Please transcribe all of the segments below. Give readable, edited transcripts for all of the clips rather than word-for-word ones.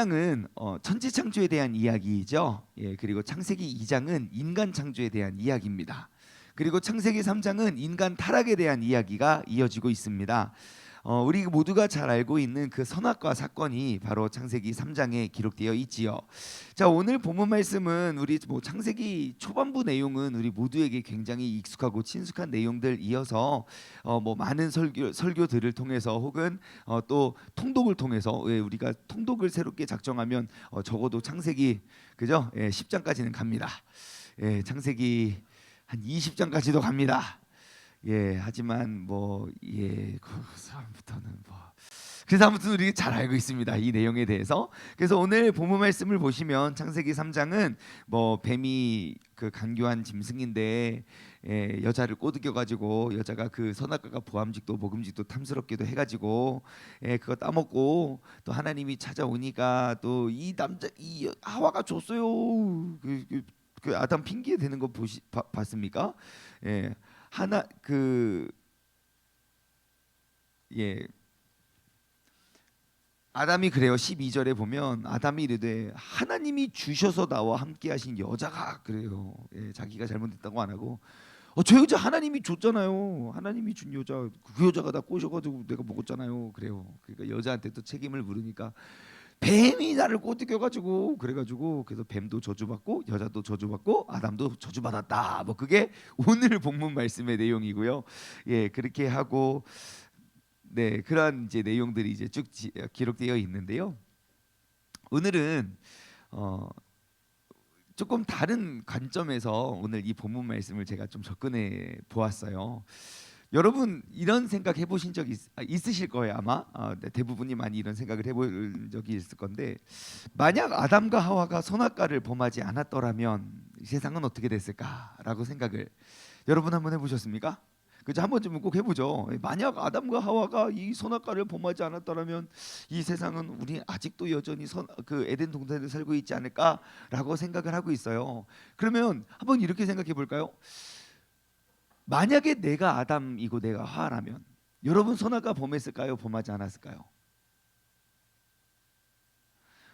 1장은 천지 창조에 대한 이야기이죠. 그리고 창세기 2장은 인간 창조에 대한 이야기입니다. 그리고 창세기 3장은 인간 타락에 대한 이야기가 이어지고 있습니다. 우리 모두가 잘 알고 있는 그 선악과 사건이 바로 창세기 3장에 기록되어 있지요. 자, 오늘 본문 말씀은 우리 창세기 초반부 내용은 우리 모두에게 굉장히 익숙하고 친숙한 내용들 이어서 많은 설교들을 통해서 혹은 또 통독을 통해서 우리가 통독을 새롭게 작정하면 적어도 창세기 그죠? 10장까지는 갑니다. 창세기 한 20장까지도 갑니다. 하지만 그래서 아무튼 우리 잘 알고 있습니다, 이 내용에 대해서. 그래서 오늘 본문 말씀을 보시면 창세기 3장은 뱀이 그 간교한 짐승인데 여자를 꼬드겨 가지고 여자가 그 선악과가 보암직도 먹음직도 탐스럽게도 해가지고 그거 따먹고 또 하나님이 찾아오니까 또 이 하와가 줬어요. 그 아담 핑계 대는 거 봤습니까? 아담이 그래요. 12절에 보면 아담이 이르되 하나님이 주셔서 나와 함께 하신 여자가 그래요. 자기가 잘못했다고 안 하고 저 여자 하나님이 줬잖아요. 하나님이 준 여자, 그 여자가 나 꼬셔가지고 내가 먹었잖아요. 그래요. 그러니까 여자한테 또 책임을 물으니까 뱀이 나를 꼬드겨가지고 그래서 뱀도 저주받고 여자도 저주받고 아담도 저주받았다. 그게 오늘 본문 말씀의 내용이고요. 그렇게 하고 그런 이제 내용들이 이제 쭉 기록되어 있는데요. 오늘은 조금 다른 관점에서 오늘 이 본문 말씀을 제가 좀 접근해 보았어요. 여러분 이런 생각 해보신 적 있으실 거예요 아마. 대부분이 많이 이런 생각을 해볼 적이 있을 건데, 만약 아담과 하와가 선악과를 범하지 않았더라면 이 세상은 어떻게 됐을까라고 생각을 여러분 한번 해보셨습니까? 그죠? 한번 좀 꼭 해보죠. 만약 아담과 하와가 이 선악과를 범하지 않았더라면 이 세상은 우리 아직도 여전히 그 에덴 동산에 살고 있지 않을까라고 생각을 하고 있어요. 그러면 한번 이렇게 생각해 볼까요? 만약에 내가 아담이고 내가 하와라면 여러분 선악과 범했을까요? 범하지 않았을까요?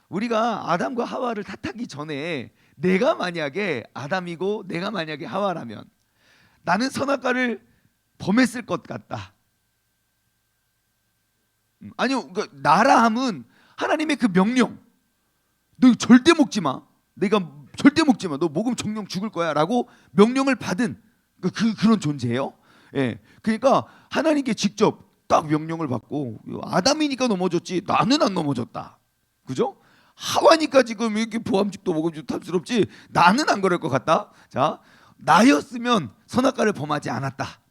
우리가 아담과 하와를 탓하기 전에 내가 만약에 아담이고 내가 만약에 하와라면 나는 선악과를 범했을 것 같다. 아니요, 그러니까 나라 함은 하나님의 그 명령, 너 절대 먹지 마, 내가 절대 먹지 마, 너 먹으면 정령 죽을 거야라고 명령을 받은 그런 존재예요. 그러니까 하나님께 직접 딱 명령을 받고 아담이니까 넘어졌지 나는 안 넘어졌다. 그죠? 하와니까 지금 이렇게 보암직도 먹음직도 탐스럽지 나는 안 그럴 것 같다. 자, 나였으면 선악과를 범하지 않았다.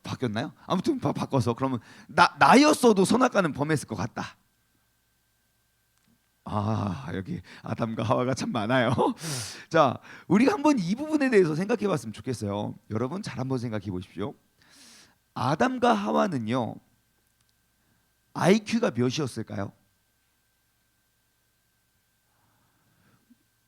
바뀌었나요? 아무튼 바꿔서 그러면 나였어도 선악과는 범했을 것 같다. 여기 아담과 하와가 참 많아요. 자, 우리가 한번 이 부분에 대해서 생각해 봤으면 좋겠어요. 여러분 잘 한번 생각해 보십시오. 아담과 하와는요 IQ가 몇이었을까요?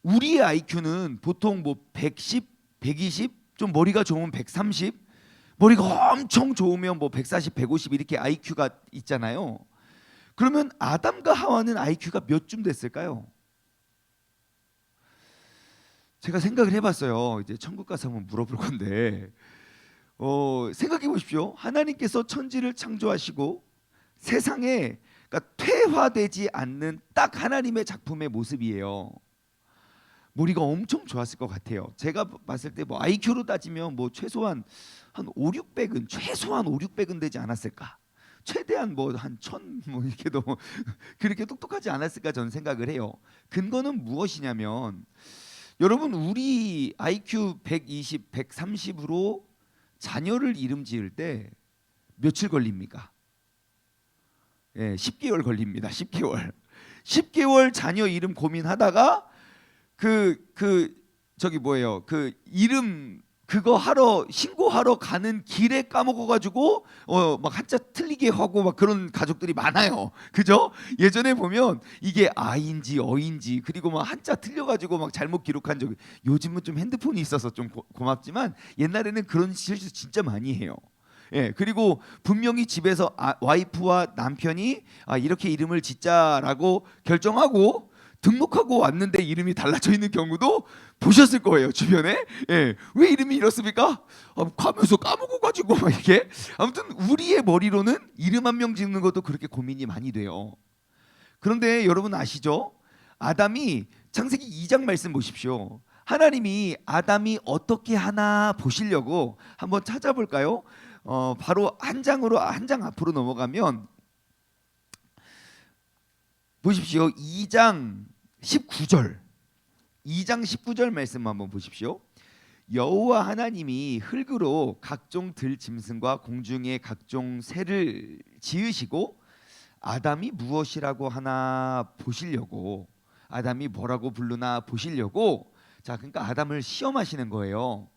우리의 IQ는 보통 110, 120, 좀 머리가 좋으면 130, 머리가 엄청 좋으면 140, 150 이렇게 IQ가 있잖아요. 그러면 아담과 하와는 IQ가 몇쯤 됐을까요? 제가 생각을 해봤어요. 이제 천국 가서 한번 물어볼 건데 생각해 보십시오. 하나님께서 천지를 창조하시고 세상에 그러니까 퇴화되지 않는 딱 하나님의 작품의 모습이에요. 머리가 엄청 좋았을 것 같아요. 제가 봤을 때 IQ로 따지면 최소한 한 5, 600은 최소한 5, 600은 되지 않았을까? 최대한 한 1000 이렇게도 그렇게 똑똑하지 않았을까 저는 생각을 해요. 근거는 무엇이냐면 여러분 우리 IQ 120, 130으로 자녀를 이름 지을 때 며칠 걸립니까? 10개월 걸립니다. 10개월. 10개월 자녀 이름 고민하다가 그 이름 그거 하러 신고하러 가는 길에 까먹어가지고 막 한자 틀리게 하고 막 그런 가족들이 많아요. 그죠? 예전에 보면 이게 아인지 어인지 그리고 막 한자 틀려가지고 막 잘못 기록한 적이, 요즘은 좀 핸드폰이 있어서 좀 고맙지만 옛날에는 그런 실수 진짜 많이 해요. 예, 그리고 분명히 집에서 와이프와 남편이 이렇게 이름을 짓자라고 결정하고 등록하고 왔는데 이름이 달라져 있는 경우도 보셨을 거예요, 주변에. 예, 왜 이름이 이렇습니까? 가면서 까먹어 가지고 막 이게. 아무튼 우리의 머리로는 이름 한 명 짓는 것도 그렇게 고민이 많이 돼요. 그런데 여러분 아시죠? 아담이 창세기 2장 말씀 보십시오. 하나님이 아담이 어떻게 하나 보시려고 한번 찾아볼까요? 바로 한 장 앞으로 넘어가면 보십시오. 2장 19절. 2장 19절 말씀 한번 보십시오. 여호와 하나님이 흙으로 각종 들짐승과 공중의 각종 새를 지으시고 아담이 무엇이라고 하나 보시려고, 아담이 뭐라고 부르나 보시려고. 자, 그러니까 아담을 시험하시는 거예요.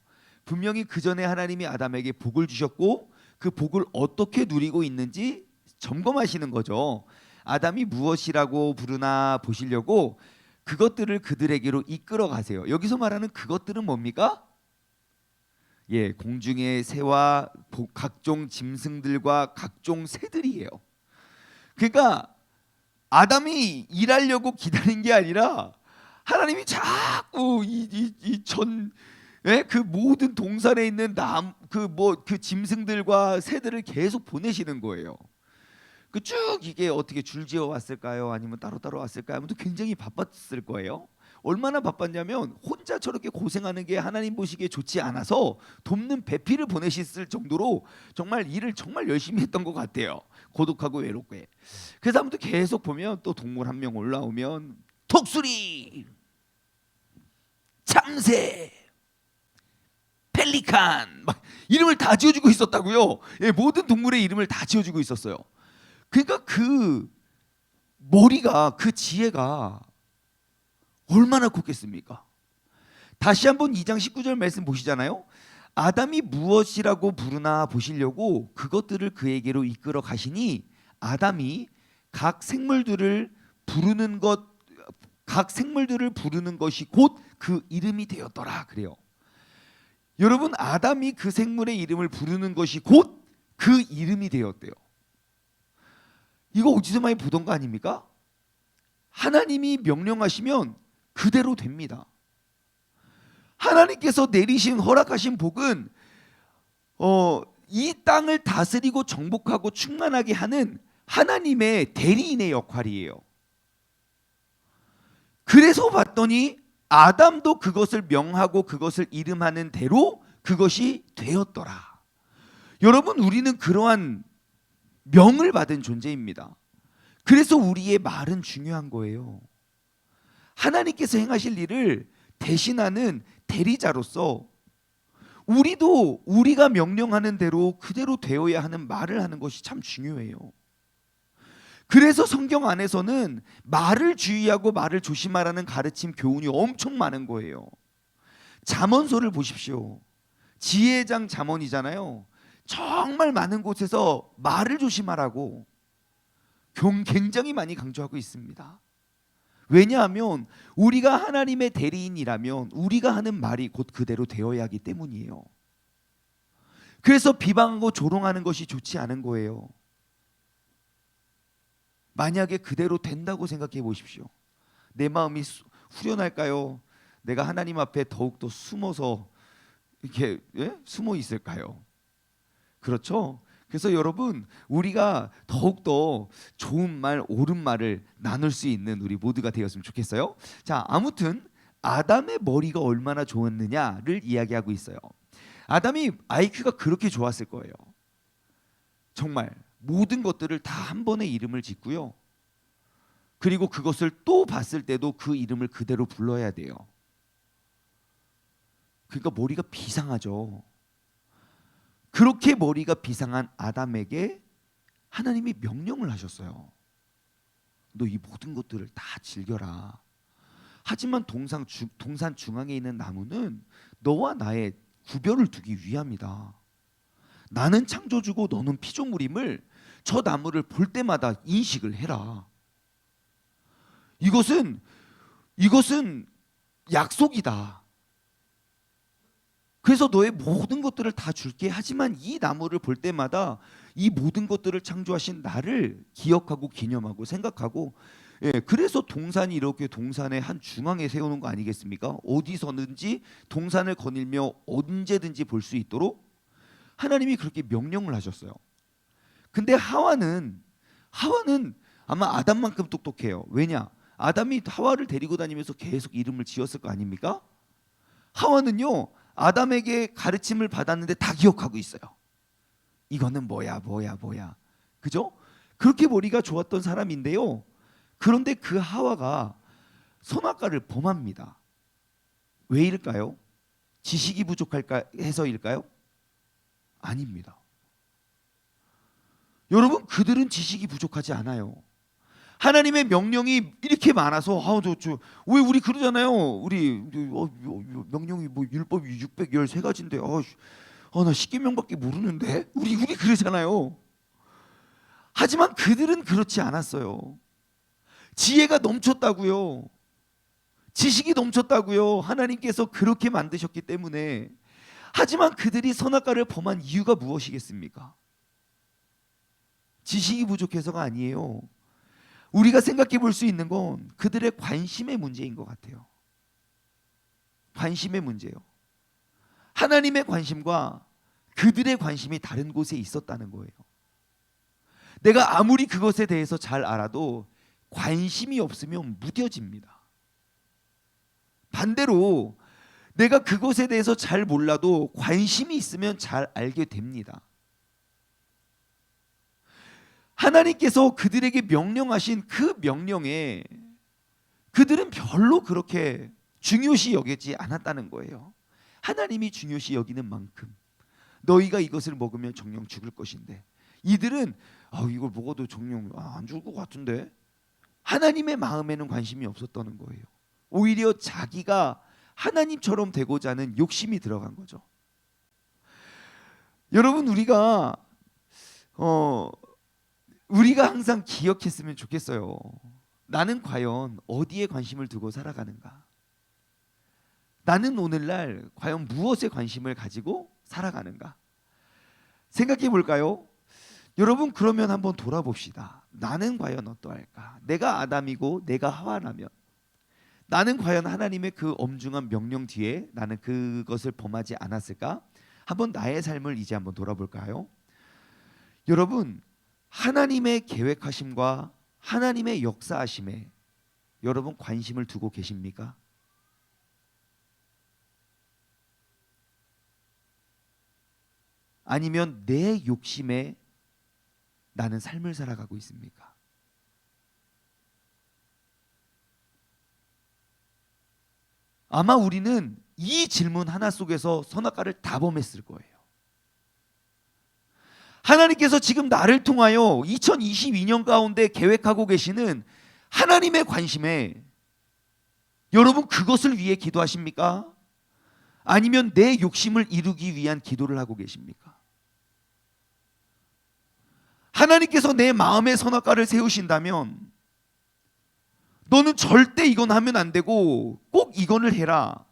분명히 그 전에 하나님이 아담에게 복을 주셨고 그 복을 어떻게 누리고 있는지 점검하시는 거죠. 아담이 무엇이라고 부르나 보시려고 그것들을 그들에게로 이끌어 가세요. 여기서 말하는 그것들은 뭡니까? 예, 공중의 새와 각종 짐승들과 각종 새들이에요. 그러니까 아담이 일하려고 기다린 게 아니라 하나님이 자꾸 그 모든 동산에 있는 그 짐승들과 새들을 계속 보내시는 거예요. 그 쭉 이게 어떻게 줄지어 왔을까요? 아니면 따로따로 왔을까요? 아무튼 굉장히 바빴을 거예요. 얼마나 바빴냐면 혼자 저렇게 고생하는 게 하나님 보시기에 좋지 않아서 돕는 배필을 보내셨을 정도로 정말 일을 정말 열심히 했던 것 같아요. 고독하고 외롭게. 그래서 아무튼 계속 보면 또 동물 한 명 올라오면 독수리, 참새, 펠리칸 막 이름을 다 지어주고 있었다고요. 예, 모든 동물의 이름을 다 지어주고 있었어요. 그러니까 그 머리가, 그 지혜가 얼마나 컸겠습니까? 다시 한번 2장 19절 말씀 보시잖아요. 아담이 무엇이라고 부르나 보시려고 그것들을 그에게로 이끌어 가시니 아담이 각 생물들을 부르는 것이 곧 그 이름이 되었더라 그래요. 여러분, 아담이 그 생물의 이름을 부르는 것이 곧 그 이름이 되었대요. 이거 어디서 많이 보던 거 아닙니까? 하나님이 명령하시면 그대로 됩니다. 하나님께서 내리신 허락하신 복은 이 땅을 다스리고 정복하고 충만하게 하는 하나님의 대리인의 역할이에요. 그래서 봤더니 아담도 그것을 명하고 그것을 이름하는 대로 그것이 되었더라. 여러분, 우리는 그러한 명을 받은 존재입니다. 그래서 우리의 말은 중요한 거예요. 하나님께서 행하실 일을 대신하는 대리자로서 우리도 우리가 명령하는 대로 그대로 되어야 하는 말을 하는 것이 참 중요해요. 그래서 성경 안에서는 말을 주의하고 말을 조심하라는 가르침, 교훈이 엄청 많은 거예요. 잠언서를 보십시오. 지혜의 장 잠언이잖아요. 정말 많은 곳에서 말을 조심하라고 굉장히 많이 강조하고 있습니다. 왜냐하면 우리가 하나님의 대리인이라면 우리가 하는 말이 곧 그대로 되어야 하기 때문이에요. 그래서 비방하고 조롱하는 것이 좋지 않은 거예요. 만약에 그대로 된다고 생각해 보십시오. 내 마음이 후련할까요? 내가 하나님 앞에 더욱더 숨어서 이렇게 숨어 있을까요? 그렇죠? 그래서 여러분, 우리가 더욱더 좋은 말, 옳은 말을 나눌 수 있는 우리 모두가 되었으면 좋겠어요. 자, 아무튼 아담의 머리가 얼마나 좋았느냐를 이야기하고 있어요. 아담이 IQ가 그렇게 좋았을 거예요. 정말 모든 것들을 다 한 번에 이름을 짓고요. 그리고 그것을 또 봤을 때도 그 이름을 그대로 불러야 돼요. 그러니까 머리가 비상하죠. 그렇게 머리가 비상한 아담에게 하나님이 명령을 하셨어요. 너 이 모든 것들을 다 즐겨라. 하지만 동산 중앙에 있는 나무는 너와 나의 구별을 두기 위함이다. 나는 창조주고 너는 피조물임을 저 나무를 볼 때마다 인식을 해라. 이것은 약속이다. 그래서 너의 모든 것들을 다 줄게. 하지만 이 나무를 볼 때마다 이 모든 것들을 창조하신 나를 기억하고 기념하고 생각하고, 그래서 동산이 이렇게 동산의 한 중앙에 세우는 거 아니겠습니까? 어디서든지 동산을 거닐며 언제든지 볼 수 있도록 하나님이 그렇게 명령을 하셨어요. 근데 하와는 아마 아담만큼 똑똑해요. 왜냐? 아담이 하와를 데리고 다니면서 계속 이름을 지었을 거 아닙니까? 하와는요, 아담에게 가르침을 받았는데 다 기억하고 있어요. 이거는 뭐야. 그죠? 그렇게 머리가 좋았던 사람인데요. 그런데 그 하와가 선악과를 범합니다. 왜일까요? 지식이 부족할까 해서일까요? 아닙니다. 여러분, 그들은 지식이 부족하지 않아요. 하나님의 명령이 이렇게 많아서 왜 우리 그러잖아요. 우리 명령이 뭐 율법이 613가지인데 나 10계명밖에 모르는데 우리 그러잖아요. 하지만 그들은 그렇지 않았어요. 지혜가 넘쳤다고요. 지식이 넘쳤다고요. 하나님께서 그렇게 만드셨기 때문에. 하지만 그들이 선악과를 범한 이유가 무엇이겠습니까? 지식이 부족해서가 아니에요. 우리가 생각해 볼 수 있는 건 그들의 관심의 문제인 것 같아요. 관심의 문제요. 하나님의 관심과 그들의 관심이 다른 곳에 있었다는 거예요. 내가 아무리 그것에 대해서 잘 알아도 관심이 없으면 무뎌집니다. 반대로 내가 그것에 대해서 잘 몰라도 관심이 있으면 잘 알게 됩니다. 하나님께서 그들에게 명령하신 그 명령에 그들은 별로 그렇게 중요시 여기지 않았다는 거예요. 하나님이 중요시 여기는 만큼 너희가 이것을 먹으면 정령 죽을 것인데, 이들은 이걸 먹어도 정령 안 죽을 것 같은데, 하나님의 마음에는 관심이 없었다는 거예요. 오히려 자기가 하나님처럼 되고자 하는 욕심이 들어간 거죠. 여러분, 우리가 항상 기억했으면 좋겠어요. 나는 과연 어디에 관심을 두고 살아가는가? 나는 오늘날 과연 무엇에 관심을 가지고 살아가는가? 생각해 볼까요? 여러분, 그러면 한번 돌아봅시다. 나는 과연 어떠할까? 내가 아담이고 내가 하와라면 나는 과연 하나님의 그 엄중한 명령 뒤에 나는 그것을 범하지 않았을까? 한번 나의 삶을 이제 한번 돌아볼까요? 여러분, 하나님의 계획하심과 하나님의 역사하심에 여러분 관심을 두고 계십니까? 아니면 내 욕심에 나는 삶을 살아가고 있습니까? 아마 우리는 이 질문 하나 속에서 선악과를 다 범했을 거예요. 하나님께서 지금 나를 통하여 2022년 가운데 계획하고 계시는 하나님의 관심에 여러분 그것을 위해 기도하십니까? 아니면 내 욕심을 이루기 위한 기도를 하고 계십니까? 하나님께서 내 마음의 선악과를 세우신다면 너는 절대 이건 하면 안 되고 꼭 이거를 해라.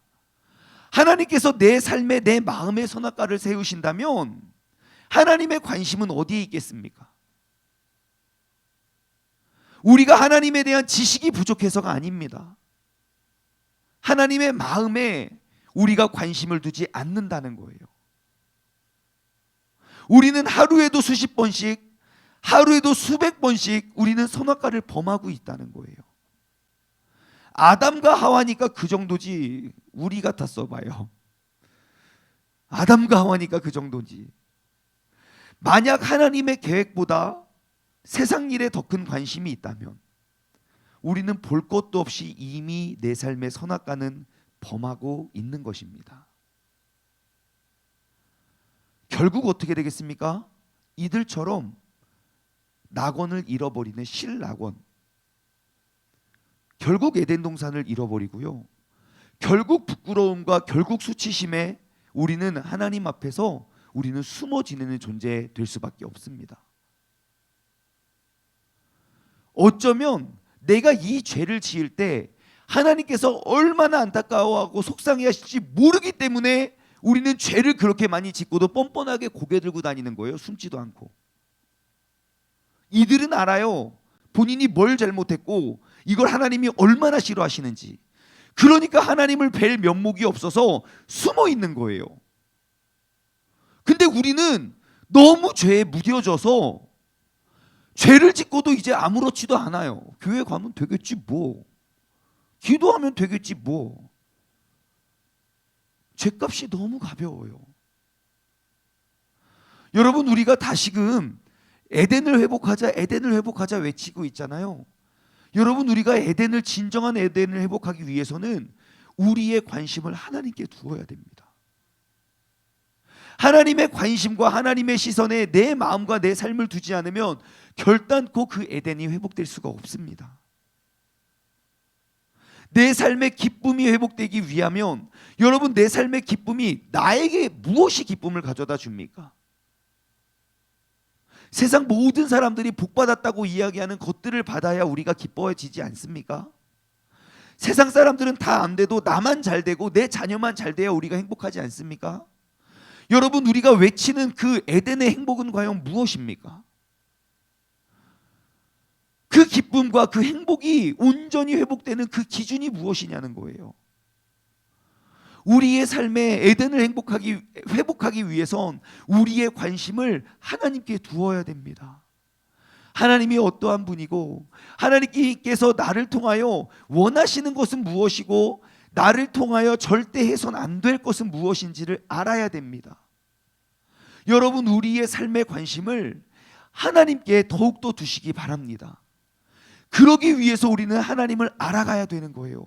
하나님께서 내 삶에 내 마음의 선악과를 세우신다면 하나님의 관심은 어디에 있겠습니까? 우리가 하나님에 대한 지식이 부족해서가 아닙니다. 하나님의 마음에 우리가 관심을 두지 않는다는 거예요. 우리는 하루에도 수십 번씩, 하루에도 수백 번씩 우리는 선악과를 범하고 있다는 거예요. 아담과 하와니까 그 정도지 우리 같았어 봐요. 아담과 하와니까 그 정도지. 만약 하나님의 계획보다 세상 일에 더 큰 관심이 있다면 우리는 볼 것도 없이 이미 내 삶의 선악과는 범하고 있는 것입니다. 결국 어떻게 되겠습니까? 이들처럼 낙원을 잃어버리는 실낙원, 결국 에덴 동산을 잃어버리고요, 결국 부끄러움과 결국 수치심에 우리는 하나님 앞에서 우리는 숨어 지내는 존재 될 수밖에 없습니다. 어쩌면 내가 이 죄를 지을 때 하나님께서 얼마나 안타까워하고 속상해 하실지 모르기 때문에 우리는 죄를 그렇게 많이 짓고도 뻔뻔하게 고개 들고 다니는 거예요. 숨지도 않고. 이들은 알아요. 본인이 뭘 잘못했고 이걸 하나님이 얼마나 싫어하시는지. 그러니까 하나님을 뵐 면목이 없어서 숨어 있는 거예요. 근데 우리는 너무 죄에 무뎌져서 죄를 짓고도 이제 아무렇지도 않아요. 교회 가면 되겠지 뭐. 기도하면 되겠지 뭐. 죄값이 너무 가벼워요. 여러분, 우리가 다시금 에덴을 회복하자, 에덴을 회복하자 외치고 있잖아요. 여러분, 우리가 에덴을, 진정한 에덴을 회복하기 위해서는 우리의 관심을 하나님께 두어야 됩니다. 하나님의 관심과 하나님의 시선에 내 마음과 내 삶을 두지 않으면 결단코 그 에덴이 회복될 수가 없습니다. 내 삶의 기쁨이 회복되기 위하면, 여러분, 내 삶의 기쁨이 나에게 무엇이 기쁨을 가져다 줍니까? 세상 모든 사람들이 복받았다고 이야기하는 것들을 받아야 우리가 기뻐지지 않습니까? 세상 사람들은 다 안 돼도 나만 잘 되고 내 자녀만 잘 돼야 우리가 행복하지 않습니까? 여러분, 우리가 외치는 그 에덴의 행복은 과연 무엇입니까? 그 기쁨과 그 행복이 온전히 회복되는 그 기준이 무엇이냐는 거예요. 우리의 삶에 에덴을 회복하기 위해선 우리의 관심을 하나님께 두어야 됩니다. 하나님이 어떠한 분이고 하나님께서 나를 통하여 원하시는 것은 무엇이고 나를 통하여 절대 해선 안 될 것은 무엇인지를 알아야 됩니다. 여러분, 우리의 삶의 관심을 하나님께 더욱더 두시기 바랍니다. 그러기 위해서 우리는 하나님을 알아가야 되는 거예요.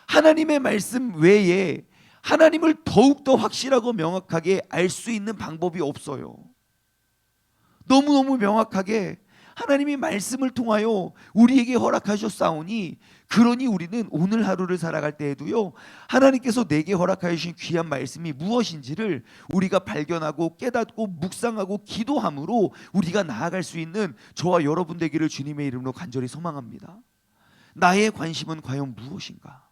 하나님의 말씀 외에 하나님을 더욱더 확실하고 명확하게 알 수 있는 방법이 없어요. 너무너무 명확하게 하나님이 말씀을 통하여 우리에게 허락하셨사오니, 그러니 우리는 오늘 하루를 살아갈 때에도요, 하나님께서 내게 허락하여 주신 귀한 말씀이 무엇인지를 우리가 발견하고 깨닫고 묵상하고 기도함으로 우리가 나아갈 수 있는 저와 여러분 되기를 주님의 이름으로 간절히 소망합니다. 나의 관심은 과연 무엇인가?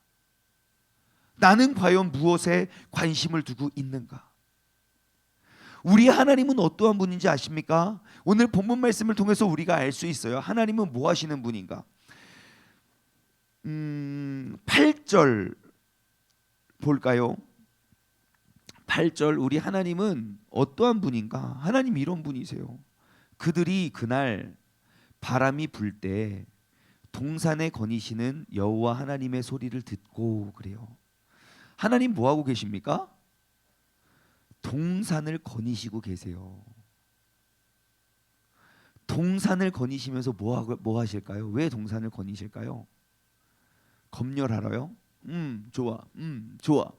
나는 과연 무엇에 관심을 두고 있는가? 우리 하나님은 어떠한 분인지 아십니까? 오늘 본문 말씀을 통해서 우리가 알 수 있어요. 하나님은 뭐 하시는 분인가? 8절 볼까요? 8절, 우리 하나님은 어떠한 분인가? 하나님 이런 분이세요. 그들이 그날 바람이 불 때 동산에 거니시는 여호와 하나님의 소리를 듣고, 그래요. 하나님 뭐 하고 계십니까? 동산을 거니시고 계세요. 동산을 거니시면서 뭐 하실까요? 왜 동산을 거니실까요? 검열하러요? 좋아. 좋아.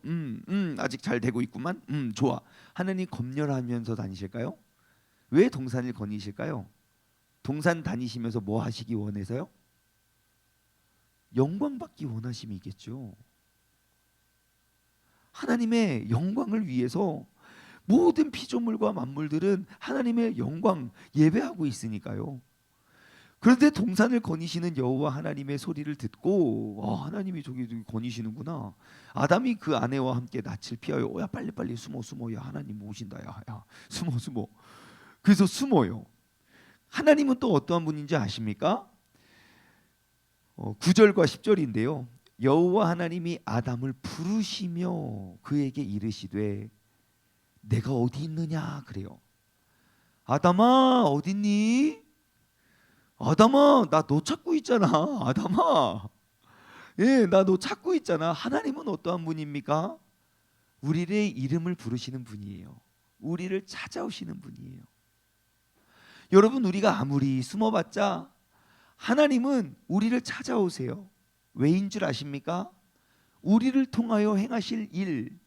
아직 잘 되고 있구만. 좋아. 하나님 검열하면서 다니실까요? 왜 동산을 거니실까요? 동산 다니시면서 뭐 하시기 원해서요? 영광 받기 원하심이겠죠. 하나님의 영광을 위해서 모든 피조물과 만물들은 하나님의 영광 예배하고 있으니까요. 그런데 동산을 거니시는 여호와 하나님의 소리를 듣고, 하나님이 저기 거니시는구나. 아담이 그 아내와 함께 낯을 피하여, 야 빨리 숨어. 야 하나님 오신다. 야 숨어. 그래서 숨어요. 하나님은 또 어떠한 분인지 아십니까? 9절과 10절인데요. 여호와 하나님이 아담을 부르시며 그에게 이르시되 내가 어디 있느냐, 그래요. 아담아 어딨니? 아담아 나 너 찾고 있잖아. 아담아, 나 너 찾고 있잖아. 하나님은 어떠한 분입니까? 우리의 이름을 부르시는 분이에요. 우리를 찾아오시는 분이에요. 여러분, 우리가 아무리 숨어봤자 하나님은 우리를 찾아오세요. 왜인 줄 아십니까? 우리를 통하여 행하실 일,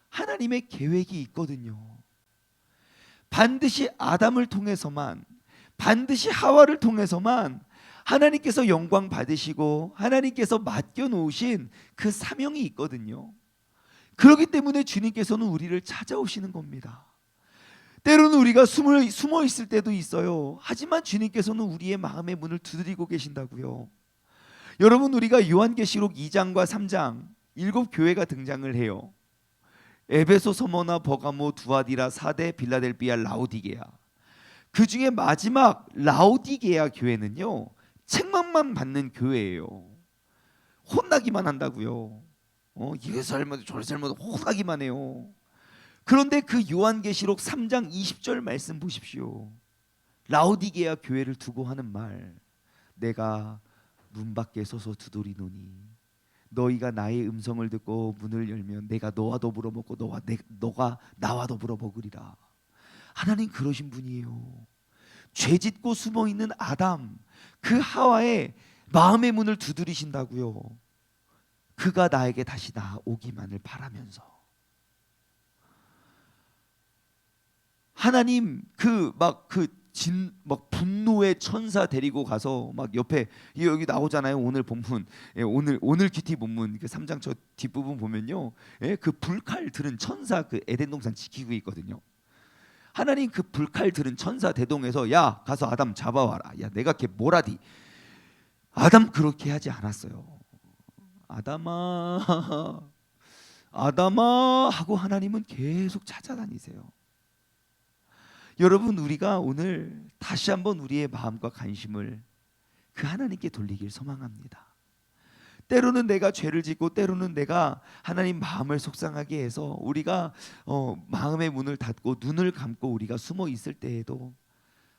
하나님의 계획이 있거든요. 반드시 아담을 통해서만, 반드시 하와를 통해서만 하나님께서 영광 받으시고 하나님께서 맡겨놓으신 그 사명이 있거든요. 그렇기 때문에 주님께서는 우리를 찾아오시는 겁니다. 때로는 우리가 숨어 있을 때도 있어요. 하지만 주님께서는 우리의 마음의 문을 두드리고 계신다고요. 여러분, 우리가 요한계시록 2장과 3장 7교회가 등장을 해요. 에베소, 서머나, 버가모, 두아디라, 사대, 빌라델비아, 라오디게아. 그 중에 마지막 라오디게아 교회는요, 책망만 받는 교회예요. 혼나기만 한다고요. 이게 잘못 저래 잘못 혼나기만 해요. 그런데 그 요한계시록 3장 20절 말씀 보십시오. 라오디게아 교회를 두고 하는 말, 내가 문 밖에 서서 두드리노니 너희가 나의 음성을 듣고 문을 열면 내가 너와 더불어 먹고 너가 나와 더불어 먹으리라. 하나님 그러신 분이에요. 죄짓고 숨어있는 아담, 그 하와의 마음의 문을 두드리신다고요. 그가 나에게 다시 나오기만을 바라면서. 하나님 막 분노의 천사 데리고 가서 막 옆에 여기 나오잖아요. 오늘 본문, 오늘 큐티 본문 그 3장 저 뒷부분 보면요, 그 불칼 들은 천사 그 에덴 동산 지키고 있거든요. 하나님 그 불칼 들은 천사 대동에서 야 가서 아담 잡아와라. 야 내가 걔 뭐라디. 아담 그렇게 하지 않았어요. 아담아 아담아 하고 하나님은 계속 찾아다니세요. 여러분, 우리가 오늘 다시 한번 우리의 마음과 관심을 그 하나님께 돌리길 소망합니다. 때로는 내가 죄를 짓고 때로는 내가 하나님 마음을 속상하게 해서 우리가 마음의 문을 닫고 눈을 감고 우리가 숨어 있을 때에도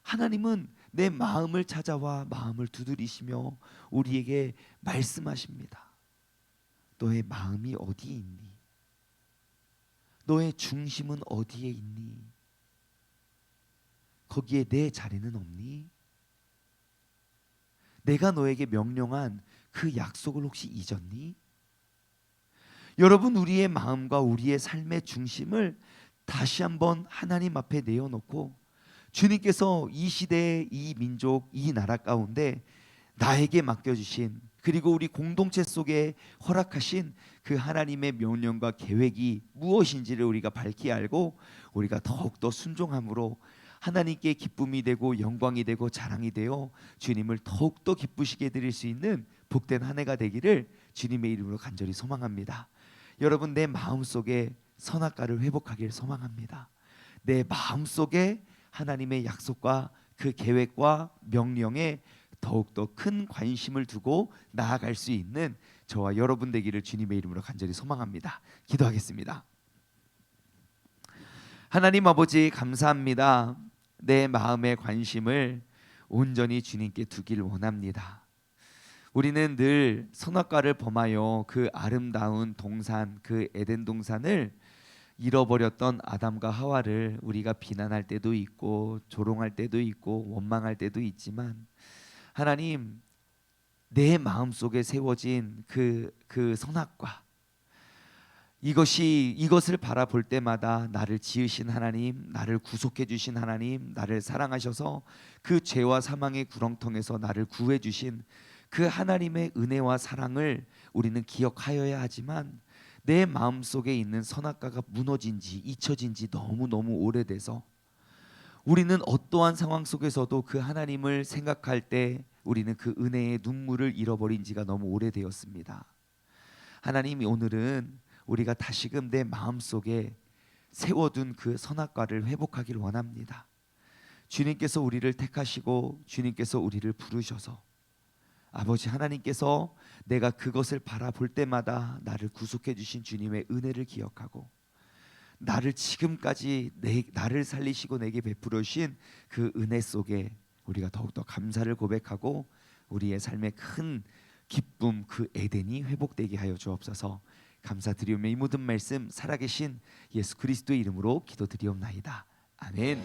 하나님은 내 마음을 찾아와 마음을 두드리시며 우리에게 말씀하십니다. 너의 마음이 어디에 있니? 너의 중심은 어디에 있니? 거기에 내 자리는 없니? 내가 너에게 명령한 그 약속을 혹시 잊었니? 여러분, 우리의 마음과 우리의 삶의 중심을 다시 한번 하나님 앞에 내어놓고 주님께서 이 시대, 이 민족, 이 나라 가운데 나에게 맡겨주신, 그리고 우리 공동체 속에 허락하신 그 하나님의 명령과 계획이 무엇인지를 우리가 밝히 알고 우리가 더욱더 순종함으로 하나님께 기쁨이 되고 영광이 되고 자랑이 되어 주님을 더욱더 기쁘시게 해드릴 수 있는 복된 한 해가 되기를 주님의 이름으로 간절히 소망합니다. 여러분, 내 마음속에 선악과를 회복하기를 소망합니다. 내 마음속에 하나님의 약속과 그 계획과 명령에 더욱더 큰 관심을 두고 나아갈 수 있는 저와 여러분 되기를 주님의 이름으로 간절히 소망합니다. 기도하겠습니다. 하나님 아버지, 감사합니다. 내 마음의 관심을 온전히 주님께 두길 원합니다. 우리는 늘 선악과를 범하여 그 아름다운 동산, 그 에덴 동산을 잃어버렸던 아담과 하와를 우리가 비난할 때도 있고 조롱할 때도 있고 원망할 때도 있지만, 하나님, 내 마음속에 세워진 그 선악과, 이것을 바라볼 때마다 나를 지으신 하나님, 나를 구속해 주신 하나님, 나를 사랑하셔서 그 죄와 사망의 구렁텅에서 나를 구해 주신 그 하나님의 은혜와 사랑을 우리는 기억하여야 하지만, 내 마음속에 있는 선악과가 무너진 지, 잊혀진 지 너무너무 오래돼서 우리는 어떠한 상황 속에서도 그 하나님을 생각할 때 우리는 그 은혜의 눈물을 잃어버린 지가 너무 오래되었습니다. 하나님, 오늘은 우리가 다시금 내 마음속에 세워둔 그 선악과를 회복하기를 원합니다. 주님께서 우리를 택하시고 주님께서 우리를 부르셔서 아버지 하나님께서 내가 그것을 바라볼 때마다 나를 구속해 주신 주님의 은혜를 기억하고 나를 지금까지 나를 살리시고 내게 베풀어 주신 그 은혜 속에 우리가 더욱더 감사를 고백하고 우리의 삶의 큰 기쁨, 그 에덴이 회복되게 하여 주옵소서. 감사드리오며 이 모든 말씀 살아계신 예수 그리스도의 이름으로 기도드리옵나이다. 아멘.